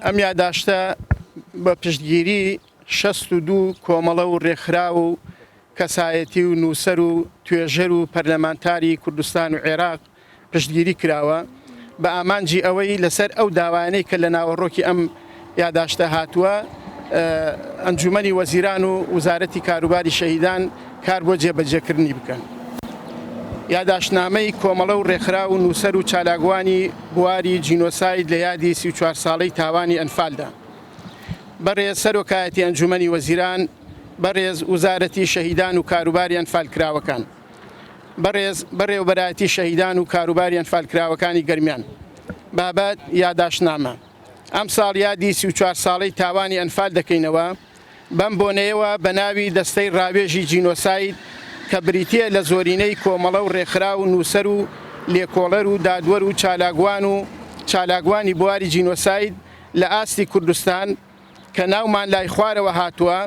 ئەم یاداشتە بە پشتگیری 62 کۆمەڵە و ڕێکخرا و کەسایەتی و نووسەر و توێژەر و پەرلەمانتاری کوردستان و عێراق پشتگیری کراوە بە ئامانجی ئەوەی لەسەر ئەو داوانەی کە لە ناوەڕۆکی ئەم یاداشتە هاتووە ئەنجومەنی وەزیران و وزارەتی کاروباری شەهیدان کار بۆ جێبەجێکردنی بکەن. یاداشتنامەی کۆمەڵە و ڕێکخرا و نووسەر و چالاکوانی بواری جینۆساید لە یادی 34 ساڵەی تاوانی ئەنفالدا. بەڕێز سەرۆکایەتی ئەنجومەنی وەزیران، بەڕێز وزارەتی شەهیدان و کاروباری ئەنفالکراوەکان، بەڕێوەبەرایەتی شەهیدان و کاروباری ئەنفالکراوەکانی گەرمیان، بابەت یاداشتنامە. ئەم ساڵ یادی 34 ساڵەی تاوانی ئەنفال دەکەینەوە. بەم بۆنەیەوە بە ناوی دەستەی ڕاوێژی جینۆساید کە بریتیە لە زۆرینەی کۆمەڵە و ڕێکخرا و نووسەر و لێکۆڵەر و دادوەر و چالاکوانی بواری جینۆساید لە ئاستی کوردستان کە ناومان لای خوارەوە هاتووە.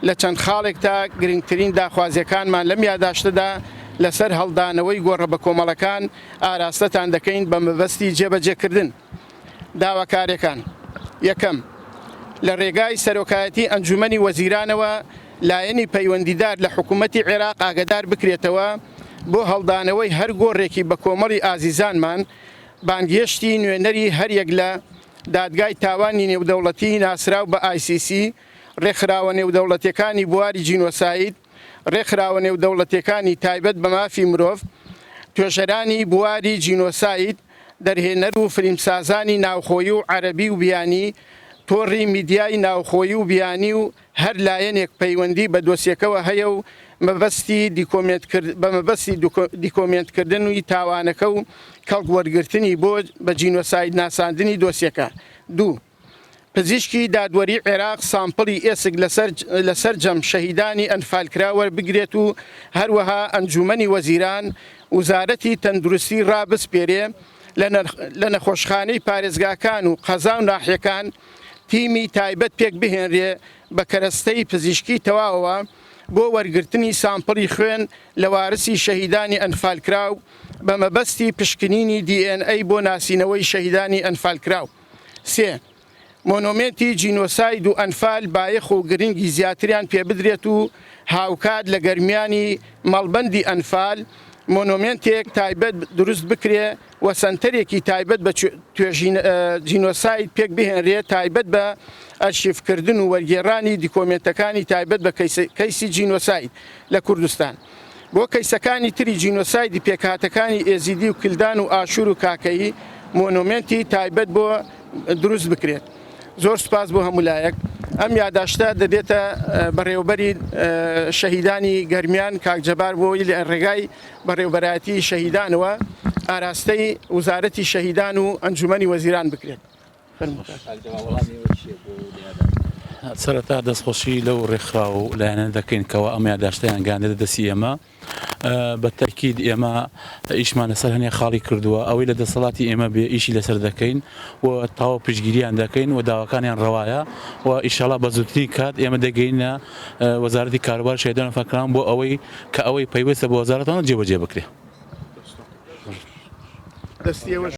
لە چەند خاڵێک تا گرنگترین داخوازیەکانمان لەم یاداشتەدا لەسەر هەڵدانەوەی گۆڕە بە کۆمەڵەکان ئاراستەتان دەکەین بە مەبەستی جێبەجێکردن. داواکاریەکان: یەکەم، لە ڕێگای سەرۆکایەتی ئەنجومەنی وەزیرانەوە لایەنی پەیوەندیدار لە حکوومەتی عێراق ئاگدار بکرێتەوە بۆ هەڵدانەوەی هەر گۆڕێکی بە کۆمەڵی ئازیزانمان، بانگهێشتی نوێنەری هەریەک لە دادگای تاوانی نێودەوڵەتی ناسراو بە ICC، ڕێکخراوە نێودەوڵەتیەکانی بواری جینۆساید، ڕێکخراوە نێودەوڵەتیەکانی تایبەت بە مافی مرۆڤ، توێژەرانی بواری جینۆساید، دەرهێنەر و فلیمسازانی ناوخۆیی و عەرەبی و بیانی، تۆڕی میدیای ناوخۆیی و بیانی و هەر لایەنێک پەیوەندی بە دۆسیەکەوە هەیە و بە مەبەستی دیکۆمنتکردنی تاوانەکە و کەڵک وەرگرتنی بۆ بە جینۆساید ناساندنی دۆسیەکە. دوو، پزیشکی دادوەری عێراق سامپڵی ئێسک لەسەر جەم شەهیدانی ئەنفالکرا وەربگرێت و هەروەها ئەنجومەنی وەزیران وزارەتی تەندروستی ڕابسپێرێ لە نەخۆشخانەی پارێزگاکان و قەزا و ناحیەکان تیمی تایبەت پێک بهێنرێ بە کەرەستەی پزیشکی تەواوەوە بۆ وەرگرتنی سامپڵی خوێن لە وارسی شەهیدانی ئەنفالکراو بە مەبەستی پشکنینی DNA بۆ ناسینەوەی شەهیدانی ئەنفالکراو. سێ، مۆنۆمێنتی جینۆساید و ئەنفال بایەخ و گرنگی زیاتریان پێ بدرێت و هاوکات لە گەرمیانی مەڵبەندی ئەنفال مۆنۆمێنتێک تایبەت دروست بکرێ و سنتەرێکی تایبەت بە جینۆساید پێک بهێنرێت تایبەت بە ئەرشیفکردن و وەرگێڕانی دیکۆمنتەکانی تایبەت بە کەیسی جینۆساید لە کوردستان. بۆ کەیسەکانی تری جینۆسایدی پێکهاتەکانی ئێزیدی و کلدان و ئاشور و کاکەیی مۆنۆمێنتی تایبەت بۆ دروست بکرێت. زۆر سپاس بۆ هەمولایەک. ئەم یاداشتە دەبێتە بەڕێوەبەری شەهیدانی گەرمیان کاک جەبار بۆی لە ڕێگای بەڕێوەبەرایەتی شەهیدانەوە ئاراستەی وزارەتی شەهیدان و ئەنجومەنی وەزیران بکرێت. سەرەتا دەستخۆشی لەو ڕێکخرا و لایەنە دەکەین کەەوە ئەم یاداشتیان گاندێت دەستی ئێمە. بە تەرکید ئێمە ئیشمان لەسەر هەنێ خاڵی کردووە ئەوەی لە دەسەڵاتی ئێمە بێ ئیشی لەسەر دەکەین و تاوە پشتگیریان دەکەین و داواکانیان ڕەوایە و ئیشەڵا بە زووتری کات ئێمە دەگەینە وەزارەتی کاروبار شەهیدان ئەنفالکرا بۆ ئەوەی کە ئەوەی پەیوەستە بە وەزارەتەوە جێبەجێ بکرێت.